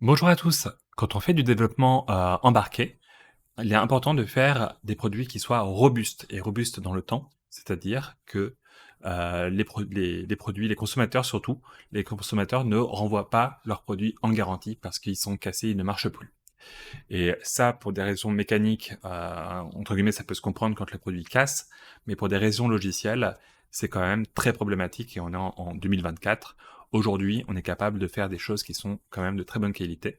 Bonjour à tous. Quand on fait du développement embarqué, il est important de faire des produits qui soient robustes et robustes dans le temps. C'est-à-dire que les produits, les consommateurs surtout, les consommateurs ne renvoient pas leurs produits en garantie parce qu'ils sont cassés, ils ne marchent plus. Et ça, pour des raisons mécaniques, entre guillemets, ça peut se comprendre quand le produit casse, mais pour des raisons logicielles, c'est quand même très problématique et on est en 2024. Aujourd'hui, on est capable de faire des choses qui sont quand même de très bonne qualité.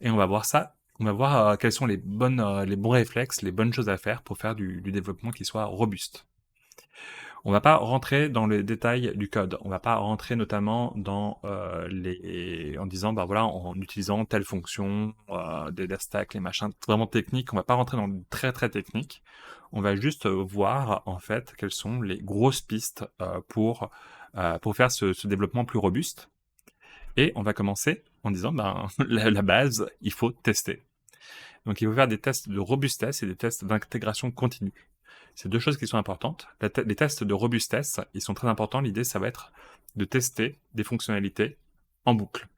Et on va voir ça. On va voir quels sont les bons réflexes, les bonnes choses à faire pour faire du développement qui soit robuste. On va pas rentrer dans les détails du code. On va pas rentrer notamment dans en disant bah voilà en utilisant telle fonction, des stacks, les machins vraiment techniques. On va pas rentrer dans le très très technique. On va juste voir en fait quelles sont les grosses pistes pour faire ce développement plus robuste. Et on va commencer en disant ben la base, il faut tester. Donc il faut faire des tests de robustesse et des tests d'intégration continue. C'est deux choses qui sont importantes. Les tests de robustesse, ils sont très importants. L'idée, ça va être de tester des fonctionnalités en boucle.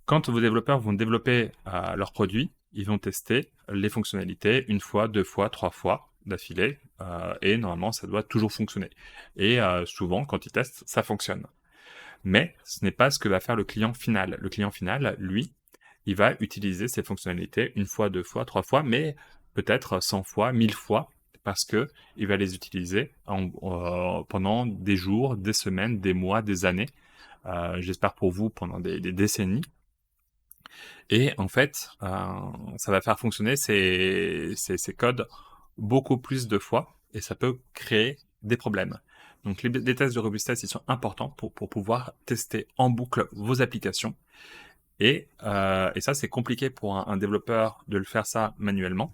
Quand vos développeurs vont développer leurs produits, ils vont tester les fonctionnalités une fois, deux fois, trois fois d'affilée, et normalement, ça doit toujours fonctionner. Et souvent, quand ils testent, ça fonctionne. Mais ce n'est pas ce que va faire le client final. Le client final, lui, il va utiliser ces fonctionnalités une fois, deux fois, trois fois, mais peut-être 100 fois, 1000 fois, parce que il va les utiliser pendant des jours, des semaines, des mois, des années. J'espère pour vous pendant des décennies. Et en fait, ça va faire fonctionner ces codes beaucoup plus de fois, et ça peut créer des problèmes. Donc les tests de robustesse, ils sont importants pour pouvoir tester en boucle vos applications. Et ça, c'est compliqué pour un développeur de le faire ça manuellement.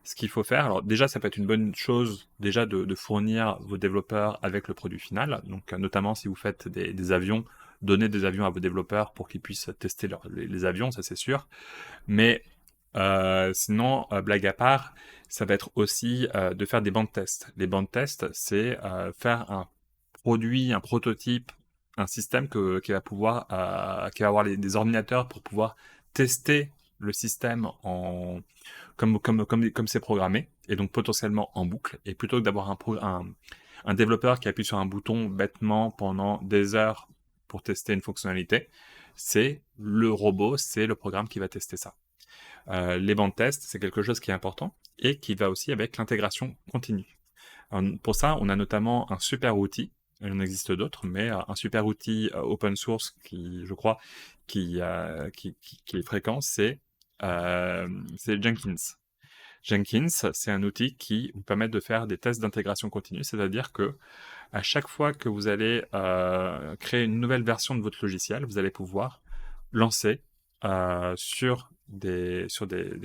Ce qu'il faut faire, alors déjà, ça peut être une bonne chose déjà de fournir vos développeurs avec le produit final. Donc, notamment si vous faites des avions, donnez des avions à vos développeurs pour qu'ils puissent tester les avions, ça c'est sûr. Mais sinon, blague à part, ça va être aussi de faire des bandes tests. Les bandes tests, c'est faire un produit, un prototype, un système qui va avoir des ordinateurs pour pouvoir tester le système comme c'est programmé, et donc potentiellement en boucle. Et plutôt que d'avoir un développeur qui appuie sur un bouton bêtement pendant des heures pour tester une fonctionnalité, c'est le robot, c'est le programme qui va tester ça. Les bandes tests, c'est quelque chose qui est important et qui va aussi avec l'intégration continue. Alors, pour ça, on a notamment un super outil. Il en existe d'autres, mais un super outil open source qui, je crois, qui est fréquent, c'est Jenkins. Jenkins, c'est un outil qui vous permet de faire des tests d'intégration continue, c'est-à-dire que à chaque fois que vous allez créer une nouvelle version de votre logiciel, vous allez pouvoir lancer sur des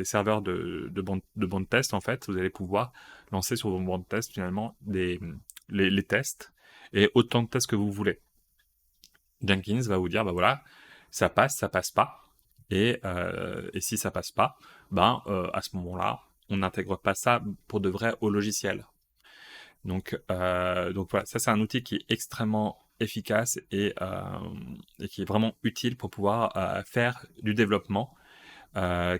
serveurs de bandes test, en fait, vous allez pouvoir lancer sur vos bandes test finalement les tests et autant de tests que vous voulez. Jenkins va vous dire, bah voilà, ça passe pas. Et si ça passe pas, à ce moment-là, on n'intègre pas ça pour de vrai au logiciel. Donc voilà, ça c'est un outil qui est extrêmement efficace et qui est vraiment utile pour pouvoir faire du développement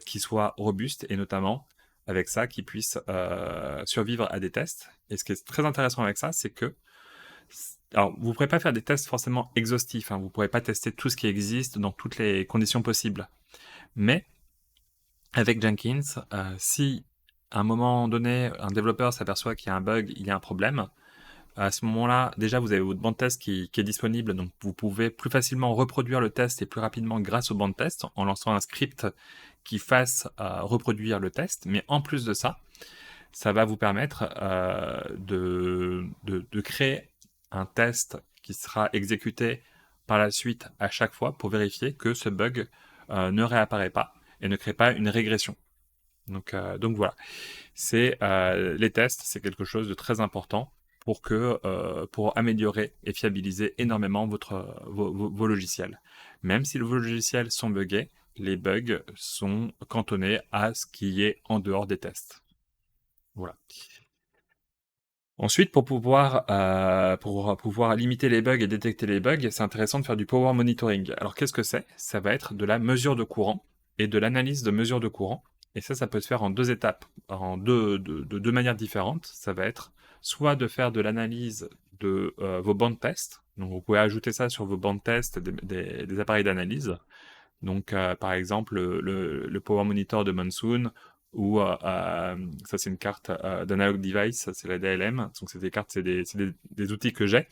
qui soit robuste et notamment avec ça qui puisse survivre à des tests. Et ce qui est très intéressant avec ça, c'est que alors, vous ne pourrez pas faire des tests forcément exhaustifs, hein, vous ne pourrez pas tester tout ce qui existe dans toutes les conditions possibles. Mais avec Jenkins, si à un moment donné, un développeur s'aperçoit qu'il y a un bug, il y a un problème, à ce moment-là, déjà, vous avez votre bande test qui est disponible, donc vous pouvez plus facilement reproduire le test et plus rapidement grâce au bande test en lançant un script qui fasse reproduire le test. Mais en plus de ça, ça va vous permettre de créer un test qui sera exécuté par la suite à chaque fois pour vérifier que ce bug ne réapparaît pas et ne crée pas une régression. Donc voilà, les tests, c'est quelque chose de très important pour améliorer et fiabiliser énormément vos logiciels. Même si vos logiciels sont buggés, les bugs sont cantonnés à ce qui est en dehors des tests. Voilà. Ensuite, pour pouvoir limiter les bugs et détecter les bugs, c'est intéressant de faire du power monitoring. Alors qu'est-ce que c'est? Ça va être de la mesure de courant et de l'analyse de mesure de courant. Et ça peut se faire en deux étapes, en de deux manières différentes. Ça va être soit de faire de l'analyse de vos bandes test. Donc vous pouvez ajouter ça sur vos bandes test des appareils d'analyse. Donc, par exemple, le Power Monitor de Monsoon, ou ça c'est une carte d'Analog Device, ça, c'est la DLM. Donc c'est des cartes, des outils que j'ai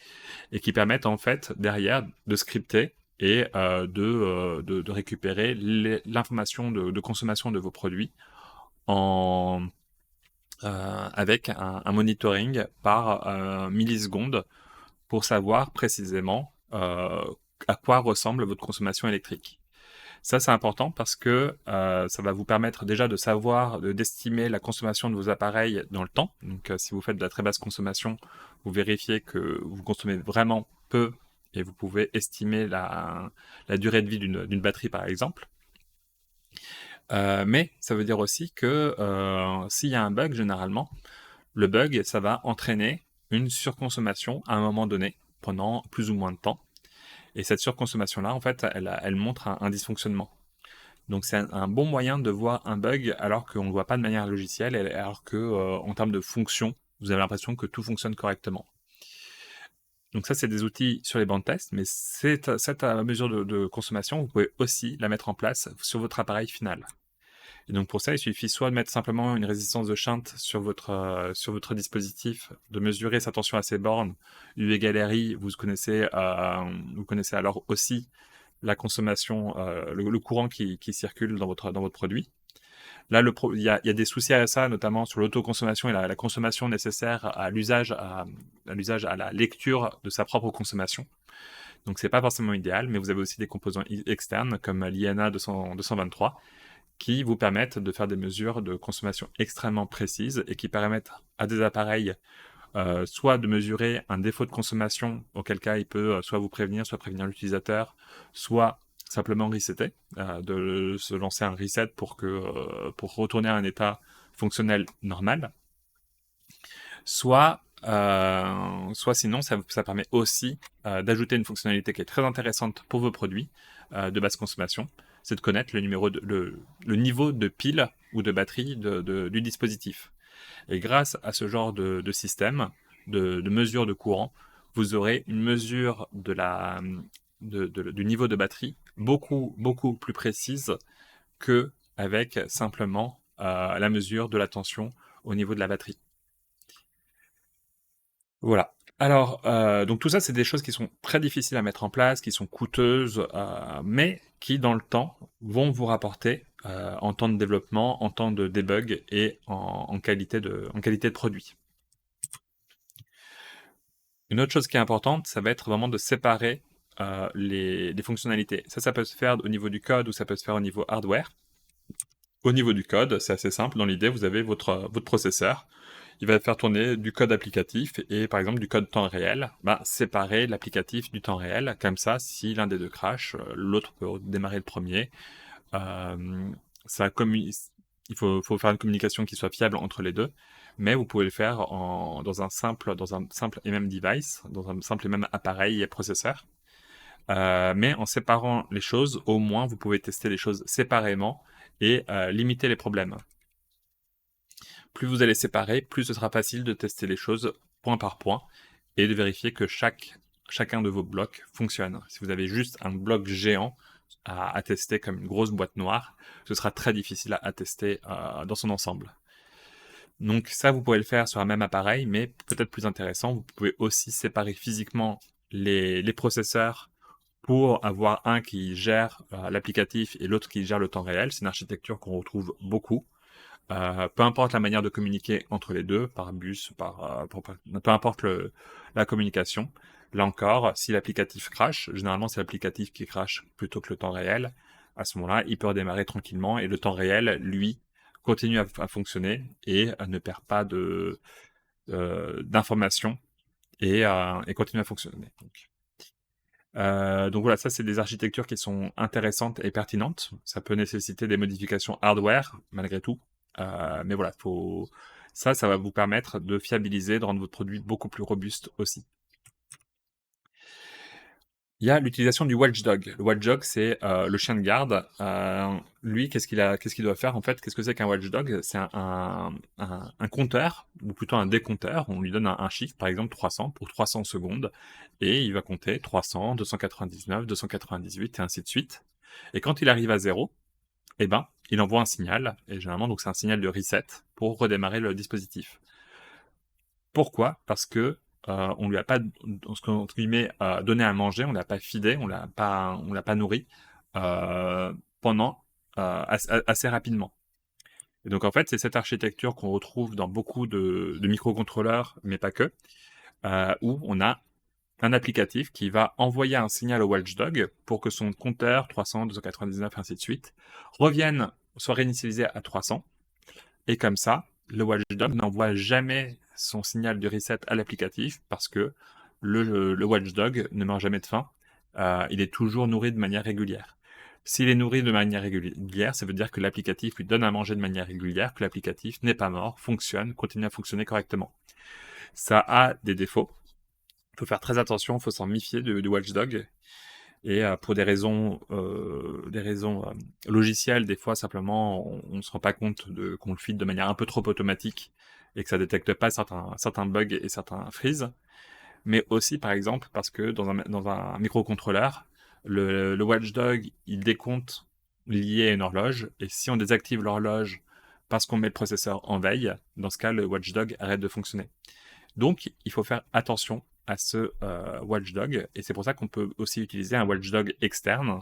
et qui permettent en fait derrière de scripter et de récupérer l'information de consommation de vos produits en, avec un monitoring par milliseconde pour savoir précisément à quoi ressemble votre consommation électrique. Ça, c'est important parce que ça va vous permettre déjà de savoir, d'estimer la consommation de vos appareils dans le temps. Donc, si vous faites de la très basse consommation, vous vérifiez que vous consommez vraiment peu et vous pouvez estimer la durée de vie d'une batterie, par exemple. Mais ça veut dire aussi que s'il y a un bug, généralement, le bug, ça va entraîner une surconsommation à un moment donné, pendant plus ou moins de temps. Et cette surconsommation-là, en fait, elle montre un dysfonctionnement. Donc c'est un bon moyen de voir un bug alors qu'on ne le voit pas de manière logicielle, et alors que en termes de fonction, vous avez l'impression que tout fonctionne correctement. Donc ça, c'est des outils sur les bandes test, mais cette mesure de consommation, vous pouvez aussi la mettre en place sur votre appareil final. Et donc pour ça, il suffit soit de mettre simplement une résistance de shunt sur votre dispositif, de mesurer sa tension à ses bornes, U égale RI, vous connaissez alors aussi la consommation, le courant qui circule dans votre produit. Là, il y a des soucis à ça, notamment sur l'autoconsommation et la consommation nécessaire à l'usage, à la lecture de sa propre consommation. Donc, c'est pas forcément idéal, mais vous avez aussi des composants externes comme l'INA 223 qui vous permettent de faire des mesures de consommation extrêmement précises et qui permettent à des appareils soit de mesurer un défaut de consommation, auquel cas il peut soit vous prévenir, soit prévenir l'utilisateur, soit simplement resetter, de se lancer un reset pour retourner à un état fonctionnel normal, soit sinon ça permet aussi d'ajouter une fonctionnalité qui est très intéressante pour vos produits de basse consommation, c'est de connaître le niveau de pile ou de batterie du dispositif. Et grâce à ce genre de système, de mesure de courant, vous aurez une mesure du niveau de batterie beaucoup plus précise que avec simplement la mesure de la tension au niveau de la batterie. Voilà. Alors, donc tout ça, c'est des choses qui sont très difficiles à mettre en place, qui sont coûteuses, mais qui, dans le temps, vont vous rapporter en temps de développement, en temps de debug et en qualité de produit. Une autre chose qui est importante, ça va être vraiment de séparer les fonctionnalités. Ça peut se faire au niveau du code ou ça peut se faire au niveau hardware. Au niveau du code, c'est assez simple. Dans l'idée, vous avez votre processeur. Il va faire tourner du code applicatif et par exemple du code temps réel. Séparer l'applicatif du temps réel. Comme ça, si l'un des deux crash, l'autre peut démarrer le premier. Ça il faut faire une communication qui soit fiable entre les deux, mais vous pouvez le faire dans un simple et même device, dans un simple et même appareil et processeur. Mais en séparant les choses, au moins vous pouvez tester les choses séparément et limiter les problèmes. Plus vous allez séparer, plus ce sera facile de tester les choses point par point et de vérifier que chacun de vos blocs fonctionne. Si vous avez juste un bloc géant à tester comme une grosse boîte noire, ce sera très difficile à tester dans son ensemble. Donc ça, vous pouvez le faire sur un même appareil, mais peut-être plus intéressant, vous pouvez aussi séparer physiquement les processeurs pour avoir un qui gère l'applicatif et l'autre qui gère le temps réel. C'est une architecture qu'on retrouve beaucoup. Peu importe la manière de communiquer entre les deux, par bus, peu importe la communication. Là encore, si l'applicatif crash, généralement c'est l'applicatif qui crash plutôt que le temps réel, à ce moment-là, il peut redémarrer tranquillement et le temps réel, lui, continue à fonctionner et ne perd pas d'informations et continue à fonctionner. Donc voilà, ça c'est des architectures qui sont intéressantes et pertinentes. Ça peut nécessiter des modifications hardware malgré tout, mais voilà, Ça va vous permettre de fiabiliser, de rendre votre produit beaucoup plus robuste aussi. Il y a l'utilisation du watchdog. Le watchdog, c'est le chien de garde. Lui, qu'est-ce qu'il doit faire en fait? Qu'est-ce que c'est qu'un watchdog? C'est un compteur, ou plutôt un décompteur. On lui donne un chiffre, par exemple 300 pour 300 secondes, et il va compter 300, 299, 298 et ainsi de suite. Et quand il arrive à zéro, eh ben, il envoie un signal, et généralement donc c'est un signal de reset pour redémarrer le dispositif. Pourquoi? Parce que on lui a pas, entre guillemets, donné à manger, on l'a pas feedé, on l'a pas nourri pendant assez rapidement. Et donc en fait, c'est cette architecture qu'on retrouve dans beaucoup de microcontrôleurs, mais pas que, où on a un applicatif qui va envoyer un signal au watchdog pour que son compteur 300, 299, ainsi de suite, revienne, soit réinitialisé à 300, et comme ça, le watchdog n'envoie jamais son signal de reset à l'applicatif parce que le watchdog ne meurt jamais de faim. Il est toujours nourri de manière régulière. S'il est nourri de manière régulière, ça veut dire que l'applicatif lui donne à manger de manière régulière, que l'applicatif n'est pas mort, fonctionne, continue à fonctionner correctement. Ça a des défauts. Il faut faire très attention, il faut s'en méfier du watchdog. Et pour des raisons logicielles, des fois simplement on ne se rend pas compte qu'on le feed de manière un peu trop automatique et que ça détecte pas certains bugs et certains freezes. Mais aussi par exemple parce que dans un microcontrôleur, le watchdog il décompte lié à une horloge, et si on désactive l'horloge parce qu'on met le processeur en veille, dans ce cas le watchdog arrête de fonctionner. Donc, il faut faire attention à ce watchdog, et c'est pour ça qu'on peut aussi utiliser un watchdog externe,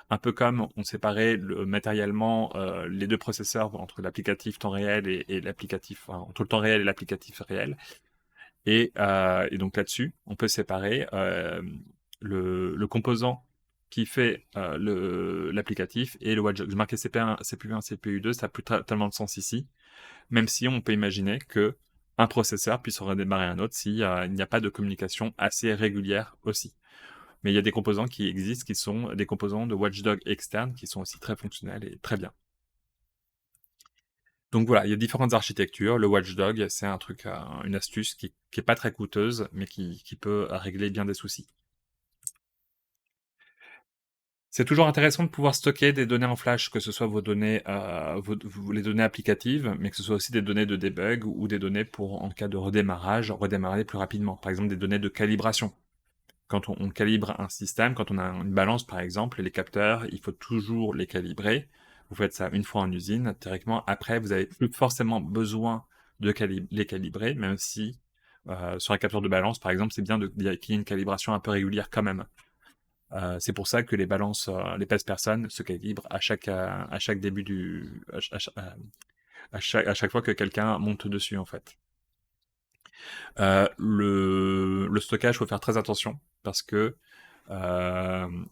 un peu comme on séparait matériellement les deux processeurs entre l'applicatif temps réel et l'applicatif, enfin, entre le temps réel et l'applicatif réel. Et donc là-dessus, on peut séparer le composant qui fait l'applicatif et le watchdog. J'ai marqué CPU1, CPU1, CPU2, ça n'a plus tellement de sens ici, même si on peut imaginer que un processeur puisse redémarrer un autre s'il n'y a pas de communication assez régulière aussi. Mais il y a des composants qui existent, qui sont des composants de watchdog externes, qui sont aussi très fonctionnels et très bien. Donc voilà, il y a différentes architectures. Le watchdog, c'est un truc, une astuce qui est pas très coûteuse, mais qui peut régler bien des soucis. C'est toujours intéressant de pouvoir stocker des données en flash, que ce soit vos données, les données applicatives, mais que ce soit aussi des données de debug ou des données pour, en cas de redémarrage, redémarrer plus rapidement. Par exemple, des données de calibration. Quand on calibre un système, quand on a une balance par exemple, les capteurs, il faut toujours les calibrer. Vous faites ça une fois en usine, théoriquement, après, vous avez plus forcément besoin de les calibrer, même si sur un capteur de balance, par exemple, c'est bien qu'il y ait une calibration un peu régulière quand même. C'est pour ça que les balances, les pèse-personnes se calibrent à chaque début à chaque fois que quelqu'un monte dessus en fait. Le stockage, faut faire très attention parce que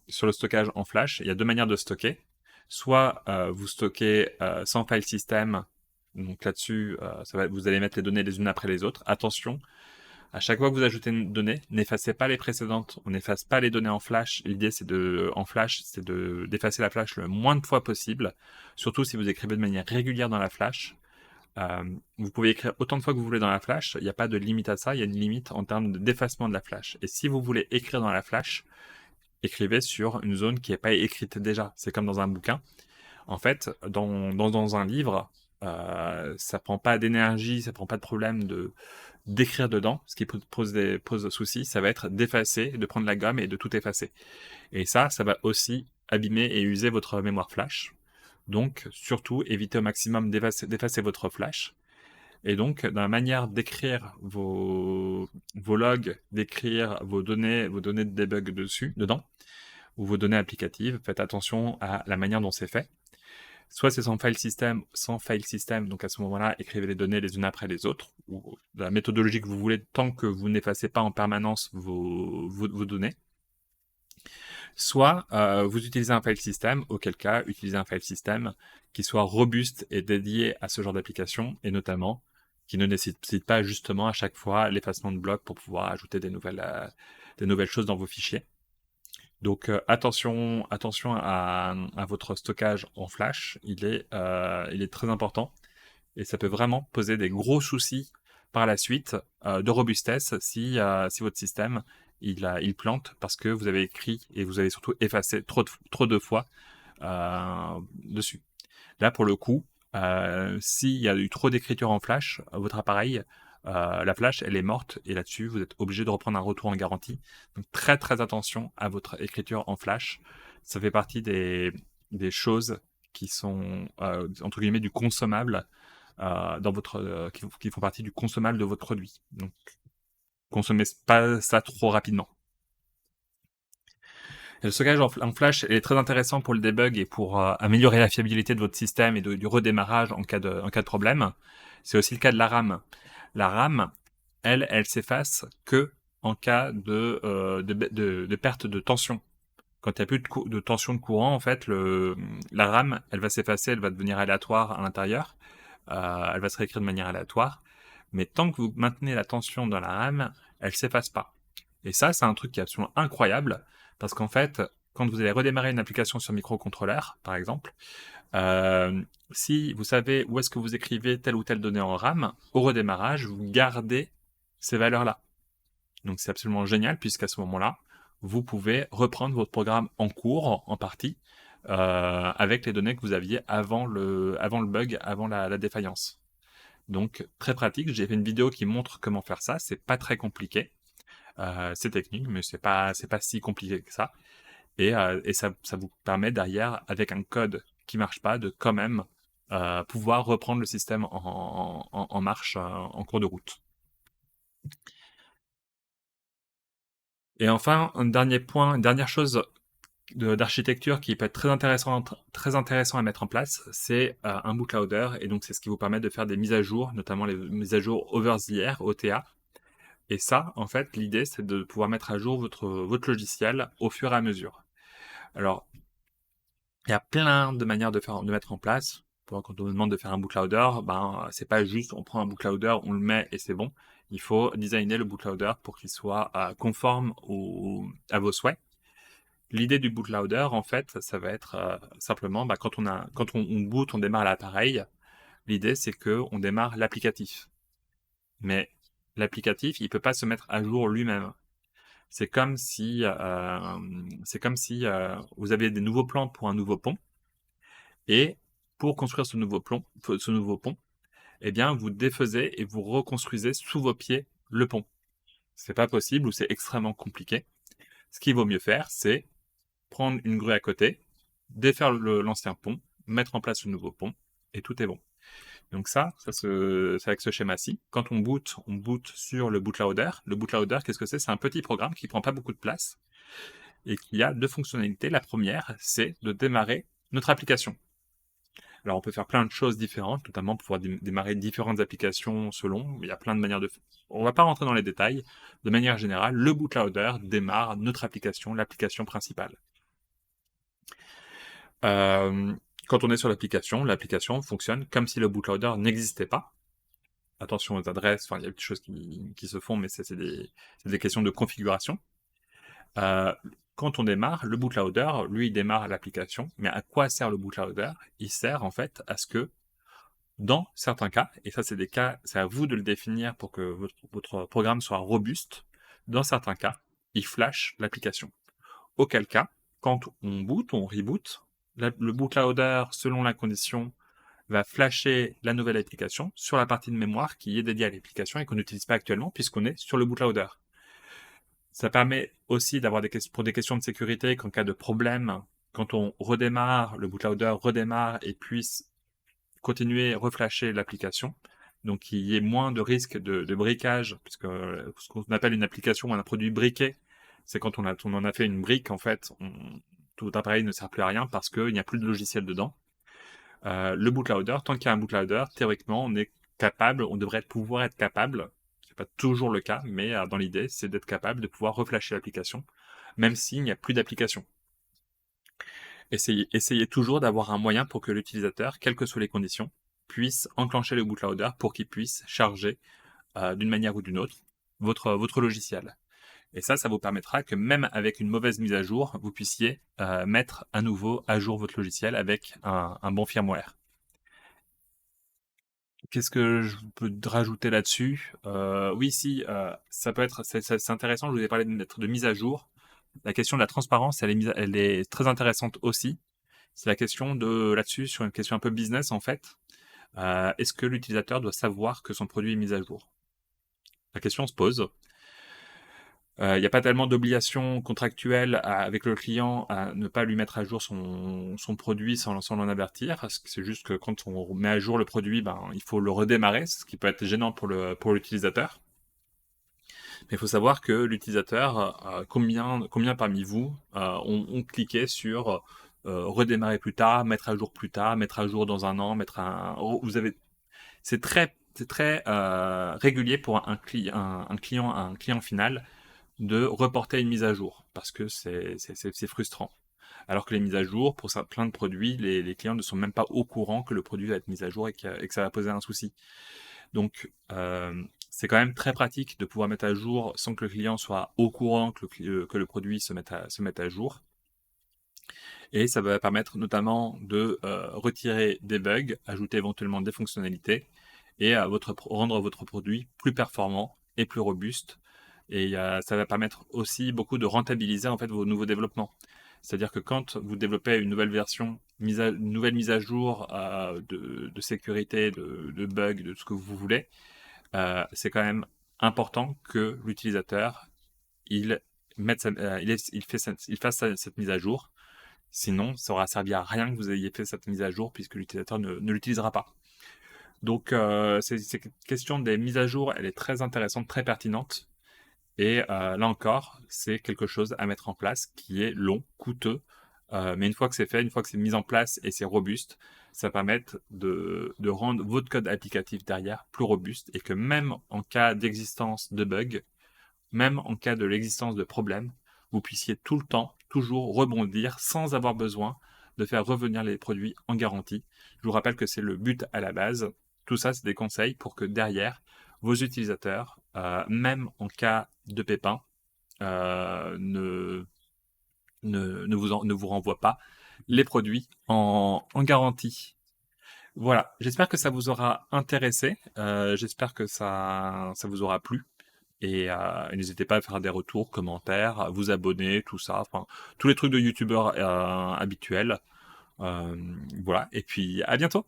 sur le stockage en flash, il y a deux manières de stocker. Soit vous stockez sans file system, donc là-dessus, vous allez mettre les données les unes après les autres. Attention, à chaque fois que vous ajoutez une donnée, n'effacez pas les précédentes. On n'efface pas les données en flash. L'idée, en flash, c'est d'effacer la flash le moins de fois possible. Surtout si vous écrivez de manière régulière dans la flash. Vous pouvez écrire autant de fois que vous voulez dans la flash. Il n'y a pas de limite à ça. Il y a une limite en termes d'effacement de la flash. Et si vous voulez écrire dans la flash, écrivez sur une zone qui n'est pas écrite déjà. C'est comme dans un bouquin. En fait, dans un livre, ça prend pas d'énergie, ça prend pas de problème d'écrire dedans. Ce qui pose souci, ça va être d'effacer, de prendre la gomme et de tout effacer. Et ça va aussi abîmer et user votre mémoire flash. Donc, surtout, évitez au maximum d'effacer votre flash. Et donc, dans la manière d'écrire vos logs, d'écrire vos données de debug dedans, ou vos données applicatives, faites attention à la manière dont c'est fait. Soit c'est sans file system, donc à ce moment-là, écrivez les données les unes après les autres, ou la méthodologie que vous voulez, tant que vous n'effacez pas en permanence vos données. Soit vous utilisez un file system, auquel cas, utilisez un file system qui soit robuste et dédié à ce genre d'application, et notamment qui ne nécessite pas justement à chaque fois l'effacement de blocs pour pouvoir ajouter des nouvelles choses dans vos fichiers. Donc attention à votre stockage en flash, il est très important. Et ça peut vraiment poser des gros soucis par la suite de robustesse si votre système il plante parce que vous avez écrit et vous avez surtout effacé trop de fois dessus. Là, pour le coup, s'il y a eu trop d'écriture en flash, votre appareil, la flash, elle est morte et là-dessus, vous êtes obligé de reprendre un retour en garantie. Donc, très très attention à votre écriture en flash. Ça fait partie des choses qui sont, entre guillemets, du consommable qui font partie du consommable de votre produit. Donc, consommez pas ça trop rapidement. Et le stockage en flash est très intéressant pour le debug et pour améliorer la fiabilité de votre système et du redémarrage en cas de problème. C'est aussi le cas de la RAM. La RAM, elle s'efface que en cas de perte de tension. Quand il n'y a plus de tension de courant, en fait, la RAM, elle va s'effacer, elle va devenir aléatoire à l'intérieur. Elle va se réécrire de manière aléatoire. Mais tant que vous maintenez la tension dans la RAM, elle s'efface pas. Et ça, c'est un truc qui est absolument incroyable, parce qu'en fait, quand vous allez redémarrer une application sur microcontrôleur, par exemple, si vous savez où est-ce que vous écrivez telle ou telle donnée en RAM, au redémarrage, vous gardez ces valeurs-là. Donc c'est absolument génial, puisqu'à ce moment-là, vous pouvez reprendre votre programme en cours, en partie, avec les données que vous aviez avant le bug, avant la défaillance. Donc très pratique, j'ai fait une vidéo qui montre comment faire ça, c'est pas très compliqué. C'est technique, mais c'est pas si compliqué que ça. Et ça vous permet derrière, avec un code qui marche pas, de quand même pouvoir reprendre le système en marche en cours de route. Et enfin, un dernier point, une dernière chose d'architecture qui peut être très intéressant à mettre en place, c'est un bootloader. Et donc, c'est ce qui vous permet de faire des mises à jour, notamment les mises à jour over the air, OTA. Et ça, en fait, l'idée, c'est de pouvoir mettre à jour votre logiciel au fur et à mesure. Alors, il y a plein de manières de mettre en place. Quand on nous demande de faire un bootloader, ben, c'est pas juste on prend un bootloader, on le met et c'est bon. Il faut designer le bootloader pour qu'il soit conforme à vos souhaits. L'idée du bootloader, en fait, ça va être simplement, quand on boot, on démarre l'appareil. L'idée, c'est que on démarre l'applicatif. Mais l'applicatif, il peut pas se mettre à jour lui-même. C'est comme si vous aviez des nouveaux plans pour un nouveau pont, et pour construire ce nouveau pont, eh bien, vous défaisez et vous reconstruisez sous vos pieds le pont. C'est pas possible ou c'est extrêmement compliqué. Ce qu'il vaut mieux faire, c'est prendre une grue à côté, défaire l'ancien pont, mettre en place le nouveau pont, et tout est bon. Donc c'est avec ce schéma-ci. Quand on boot sur le bootloader. Le bootloader, qu'est-ce que c'est? C'est un petit programme qui prend pas beaucoup de place et qui a deux fonctionnalités. La première, c'est de démarrer notre application. Alors, on peut faire plein de choses différentes, notamment pouvoir démarrer différentes applications selon. Il y a plein de manières de faire. On va pas rentrer dans les détails. De manière générale, le bootloader démarre notre application, l'application principale. Quand on est sur l'application fonctionne comme si le bootloader n'existait pas. Attention aux adresses, enfin, il y a des choses qui se font, mais c'est des questions de configuration. Quand on démarre, le bootloader, lui, il démarre l'application. Mais à quoi sert le bootloader? Il sert, en fait, à ce que, dans certains cas, et ça, c'est à vous de le définir pour que votre programme soit robuste, dans certains cas, il flash l'application. Auquel cas, quand on boot, on reboot, le bootloader, selon la condition, va flasher la nouvelle application sur la partie de mémoire qui est dédiée à l'application et qu'on n'utilise pas actuellement puisqu'on est sur le bootloader. Ça permet aussi d'avoir pour des questions de sécurité qu'en cas de problème, quand on redémarre, le bootloader redémarre et puisse continuer à reflasher l'application. Donc il y ait moins de risques de briquage, puisque ce qu'on appelle une application ou un produit briqué, c'est quand on en a fait une brique, en fait, tout appareil ne sert plus à rien parce qu'il n'y a plus de logiciel dedans. Le bootloader, tant qu'il y a un bootloader, théoriquement, on devrait pouvoir être capable, c'est pas toujours le cas, mais dans l'idée, c'est d'être capable de pouvoir reflasher l'application, même s'il n'y a plus d'application. Essayez toujours d'avoir un moyen pour que l'utilisateur, quelles que soient les conditions, puisse enclencher le bootloader pour qu'il puisse charger d'une manière ou d'une autre votre logiciel. Et ça vous permettra que même avec une mauvaise mise à jour, vous puissiez mettre à nouveau à jour votre logiciel avec un bon firmware. Qu'est-ce que je peux te rajouter là-dessus? Oui, si, ça peut être c'est intéressant, je vous ai parlé de mise à jour. La question de la transparence, elle est très intéressante aussi. C'est la question de là-dessus, sur une question un peu business, en fait. Est-ce que l'utilisateur doit savoir que son produit est mis à jour? La question se pose. Il n'y a pas tellement d'obligations contractuelles avec le client à ne pas lui mettre à jour son produit sans l'en avertir. Parce que c'est juste que quand on met à jour le produit, ben, il faut le redémarrer, ce qui peut être gênant pour l'utilisateur. Mais il faut savoir que l'utilisateur, combien parmi vous ont cliqué sur redémarrer plus tard, mettre à jour plus tard, mettre à jour dans un an, vous avez, c'est très régulier pour un client final de reporter une mise à jour parce que c'est frustrant. Alors que les mises à jour, pour plein de produits, les clients ne sont même pas au courant que le produit va être mis à jour et que ça va poser un souci. Donc, c'est quand même très pratique de pouvoir mettre à jour sans que le client soit au courant que le produit se mette à jour. Et ça va permettre notamment de retirer des bugs, ajouter éventuellement des fonctionnalités et rendre votre produit plus performant et plus robuste. Et ça va permettre aussi beaucoup de rentabiliser en fait vos nouveaux développements. C'est-à-dire que quand vous développez une nouvelle version, une nouvelle mise à jour de sécurité, de bugs, de ce que vous voulez, c'est quand même important que l'utilisateur il mette il fasse cette mise à jour. Sinon, ça aura servi à rien que vous ayez fait cette mise à jour puisque l'utilisateur ne l'utilisera pas. Donc, cette question des mises à jour, elle est très intéressante, très pertinente. Et là encore, c'est quelque chose à mettre en place qui est long, coûteux. Mais une fois que c'est fait, une fois que c'est mis en place et c'est robuste, ça permet de rendre votre code applicatif derrière plus robuste et que même en cas d'existence de bugs, même en cas de l'existence de problèmes, vous puissiez tout le temps, toujours rebondir sans avoir besoin de faire revenir les produits en garantie. Je vous rappelle que c'est le but à la base. Tout ça, c'est des conseils pour que derrière, vos utilisateurs, même en cas de pépin, ne vous renvoient pas les produits en garantie. Voilà, j'espère que ça vous aura intéressé, j'espère que ça vous aura plu. Et n'hésitez pas à faire des retours, commentaires, à vous abonner, tout ça, enfin, tous les trucs de youtubeurs habituels. Voilà, et puis à bientôt!